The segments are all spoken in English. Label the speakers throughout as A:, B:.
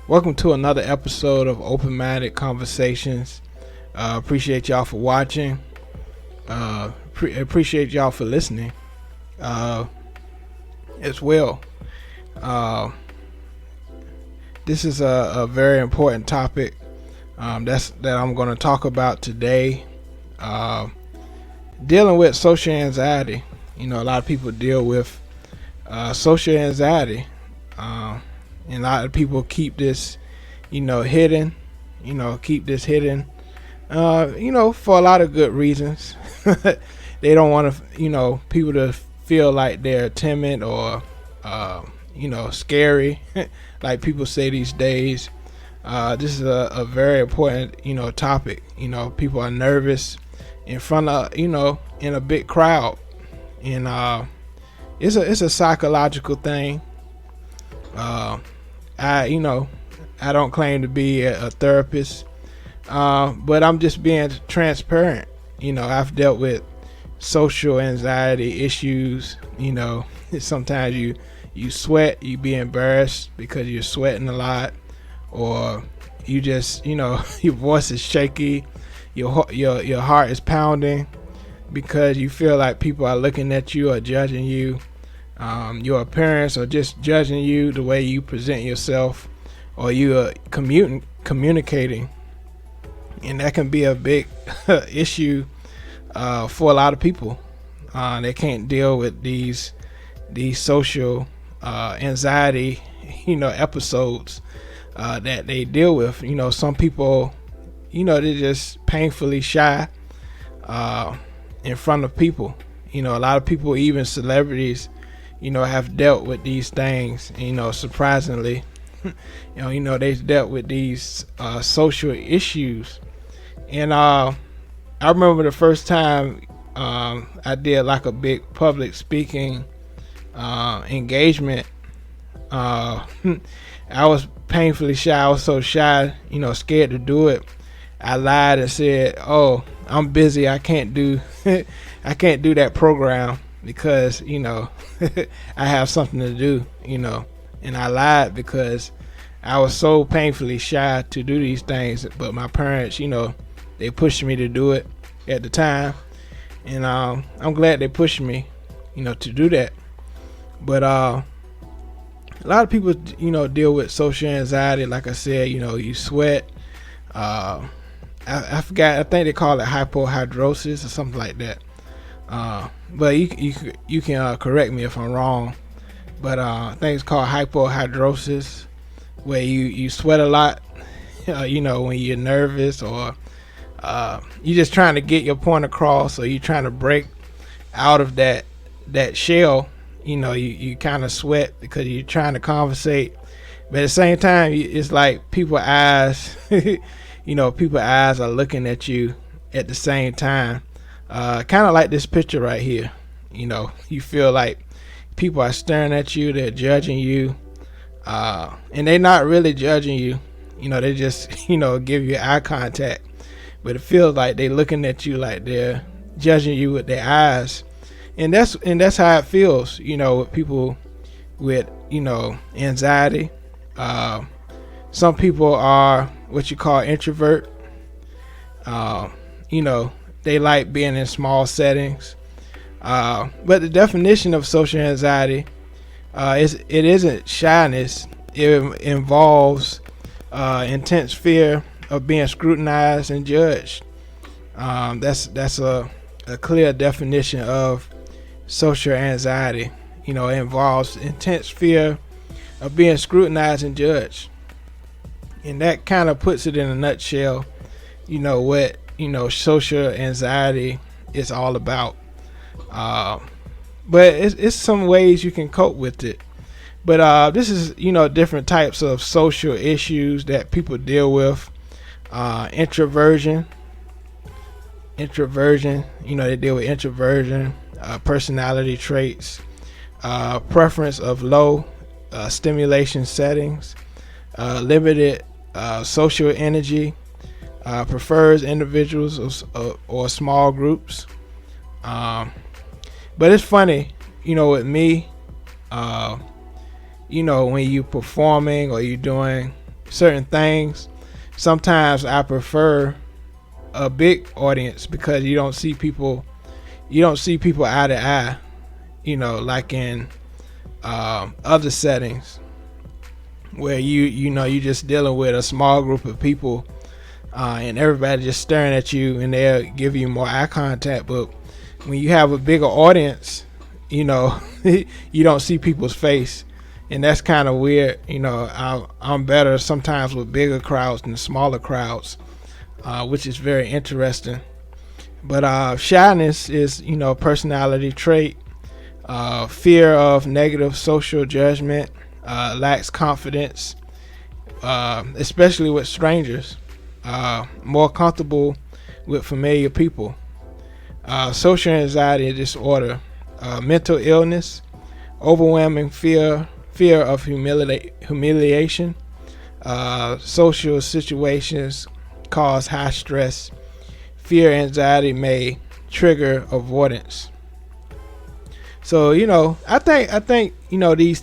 A: Welcome to another episode of Open Minded Conversations. Appreciate y'all for watching. Appreciate y'all for listening as well. This is a very important topic that I'm going to talk about today. Dealing with social anxiety. A lot of people deal with social anxiety. And a lot of people keep this, hidden, keep this hidden, for a lot of good reasons. They don't want to, people to feel like they're timid or, scary, like people say these days. This is a very important, topic. People are nervous in front of, in a big crowd. And it's a psychological thing. I don't claim to be a therapist, but I'm just being transparent. I've dealt with social anxiety issues. Sometimes you sweat, you be embarrassed because you're sweating a lot, or you just, your voice is shaky, your heart is pounding because you feel like people are looking at you or judging you. Your appearance or just judging you, the way you present yourself, or you are communicating, and that can be a big issue for a lot of people. They can't deal with these social anxiety episodes that they deal with. Some people, they're just painfully shy in front of people. A lot of people, even celebrities, have dealt with these things. Surprisingly, they've dealt with these social issues. And I remember the first time I did like a big public speaking engagement. I was painfully shy. I was so shy, scared to do it. I lied and said, "Oh, I'm busy. I can't do I can't do that program because I have something to do." And I lied because I was so painfully shy to do these things. But my parents, they pushed me to do it at the time, and I'm glad they pushed me, to do that. But a lot of people, deal with social anxiety. Like I said, you sweat. I forgot. I think they call it hypohidrosis or something like that. But you can correct me if I'm wrong. But I think it's called hypohidrosis, where you sweat a lot. When you're nervous, or you're just trying to get your point across, or you're trying to break out of that shell. You kind of sweat because you're trying to conversate, but at the same time, it's like people's eyes. People's eyes are looking at you at the same time. Kind of like this picture right here. You feel like people are staring at you, they're judging you, and they're not really judging you. They just give you eye contact, but it feels like they're looking at you like they're judging you with their eyes. And that's how it feels, with people with anxiety. Some people are what you call introvert. They like being in small settings. But the definition of social anxiety it isn't shyness. It involves intense fear of being scrutinized and judged. That's a clear definition of social anxiety. It involves intense fear of being scrutinized and judged. And that kind of puts it in a nutshell, what social anxiety is all about. But it's some ways you can cope with it. But this is different types of social issues that people deal with. Introversion, they deal with introversion, personality traits, preference of low stimulation settings, limited social energy, prefers individuals or small groups. But it's funny, with me, when you performing or you doing certain things. Sometimes I prefer a big audience because you don't see people eye to eye, like in other settings where you just dealing with a small group of people, and everybody just staring at you, and they'll give you more eye contact. But when you have a bigger audience, you don't see people's face, and that's kind of weird. I'm better sometimes with bigger crowds than smaller crowds, which is very interesting. But shyness is, a personality trait. Fear of negative social judgment, lacks confidence, especially with strangers, more comfortable with familiar people. Social anxiety disorder, mental illness, overwhelming fear of humiliation. Social situations cause high stress. Fear, anxiety may trigger avoidance. So I think these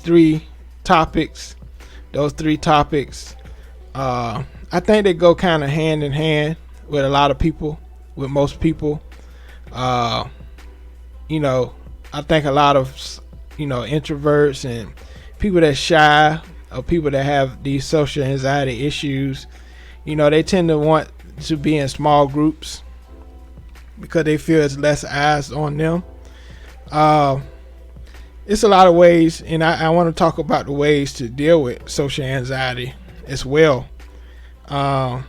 A: those three topics, I think they go kind of hand in hand with a lot of people, with most people. I think a lot of introverts and people that shy, or people that have these social anxiety issues, they tend to want to be in small groups because they feel it's less eyes on them. It's a lot of ways, and I want to talk about the ways to deal with social anxiety as well. The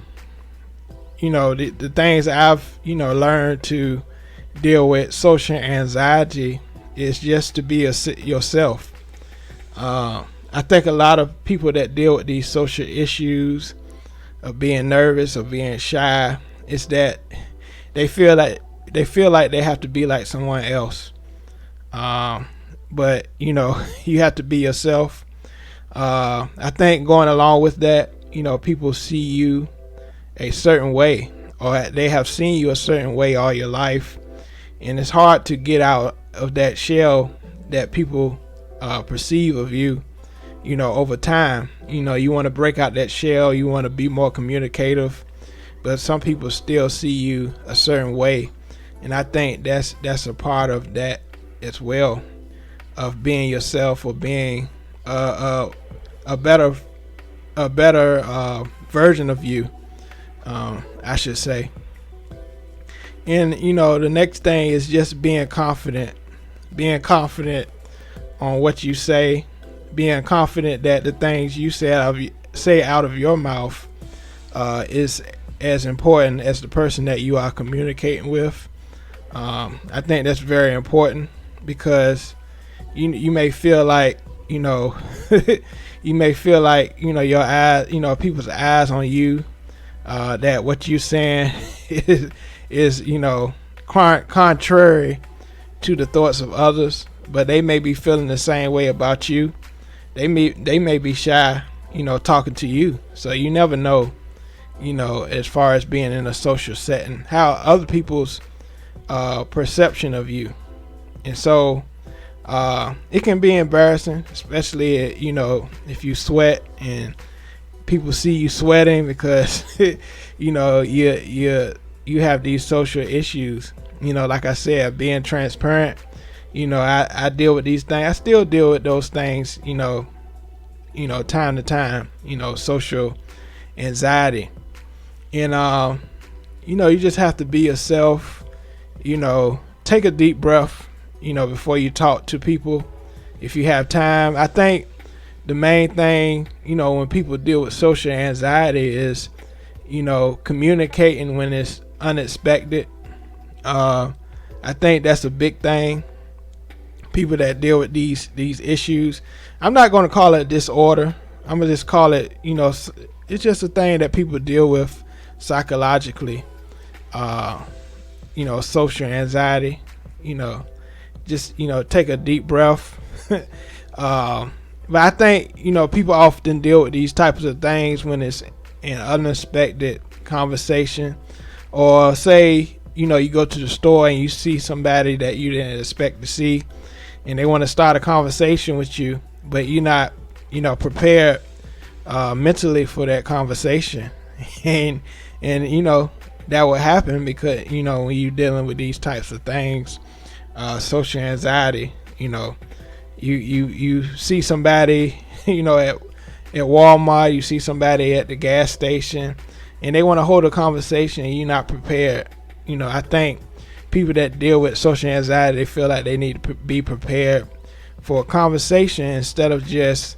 A: things I've learned to deal with social anxiety is just to be yourself. I think a lot of people that deal with these social issues of being nervous or being shy, is that they feel like they have to be like someone else. But you have to be yourself. I think going along with that, people see you a certain way, or they have seen you a certain way all your life, and it's hard to get out of that shell that people perceive of you, over time. You want to break out that shell, you want to be more communicative, but some people still see you a certain way, and I think that's a part of that as well, of being yourself, or being a better version of you, I should say. And the next thing is just being confident on what you say, being confident that the things you say out of your mouth is as important as the person that you are communicating with. I think that's very important, because you may feel like your eyes, people's eyes on you, that what you're saying is contrary to the thoughts of others, but they may be feeling the same way about you. They may be shy, talking to you. So you never know, as far as being in a social setting, how other people's perception of you. And so it can be embarrassing, especially if you sweat and people see you sweating, because you have these social issues. Like I said, being transparent, I deal with these things. I still deal with those things, time to time, social anxiety. And you just have to be yourself. Take a deep breath, before you talk to people, if you have time. I think the main thing, when people deal with social anxiety is, communicating when it's unexpected. I think that's a big thing. People that deal with these issues, I'm not going to call it disorder. I'm going to just call it, it's just a thing that people deal with psychologically. Social anxiety, just, take a deep breath. But I think, people often deal with these types of things when it's an unexpected conversation, or say, you go to the store and you see somebody that you didn't expect to see, and they want to start a conversation with you, but you're not, prepared mentally for that conversation. and that will happen because when you're dealing with these types of things, social anxiety, you see somebody at Walmart, you see somebody at the gas station, and they want to hold a conversation and you're not prepared. I think people that deal with social anxiety, they feel like they need to be prepared for a conversation instead of just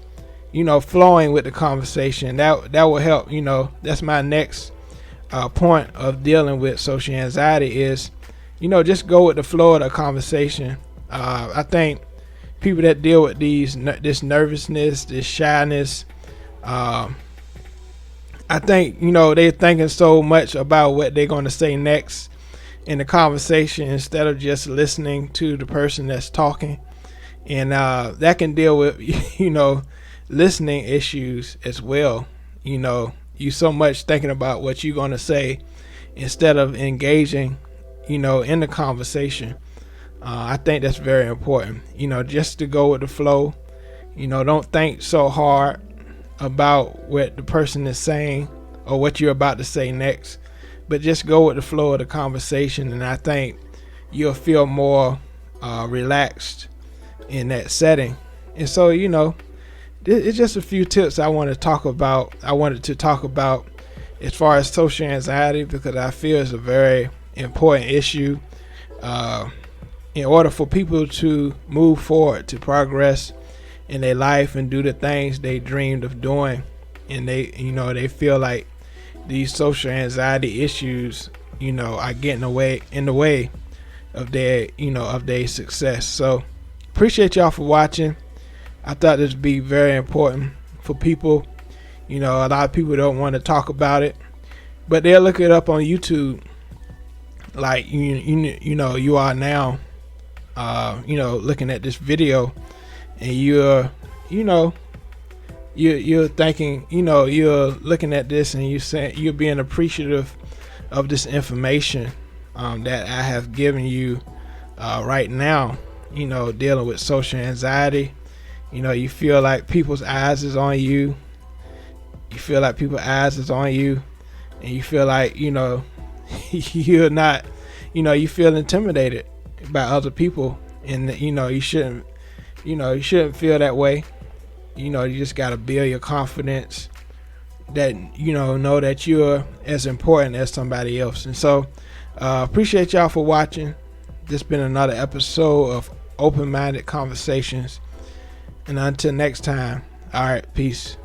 A: flowing with the conversation. That will help. That's my next point of dealing with social anxiety is just go with the flow of the conversation. I think people that deal with this nervousness, this shyness, I think they're thinking so much about what they're going to say next in the conversation instead of just listening to the person that's talking, and that can deal with listening issues as well. You so much thinking about what you're going to say instead of engaging in the conversation. I think that's very important, just to go with the flow. Don't think so hard about what the person is saying or what you're about to say next, but just go with the flow of the conversation, and I think you'll feel more relaxed in that setting. And so it's just a few tips I wanted to talk about as far as social anxiety, because I feel it's a very important issue in order for people to move forward, to progress in their life and do the things they dreamed of doing. And they feel like these social anxiety issues are getting in the way of their success. So appreciate y'all for watching. I thought this would be very important for people. A lot of people don't want to talk about it, but they'll look it up on YouTube, like you are now, looking at this video, and you're thinking, you're looking at this and you're being appreciative of this information that I have given you right now. Dealing with social anxiety. You feel like people's eyes is on you. You feel like people's eyes is on you, and you feel like you're not. You feel intimidated by other people, and you shouldn't. You shouldn't feel that way. You just gotta build your confidence that know that you're as important as somebody else. And so appreciate y'all for watching. This has been another episode of Open Minded Conversations, and until next time, all right, peace.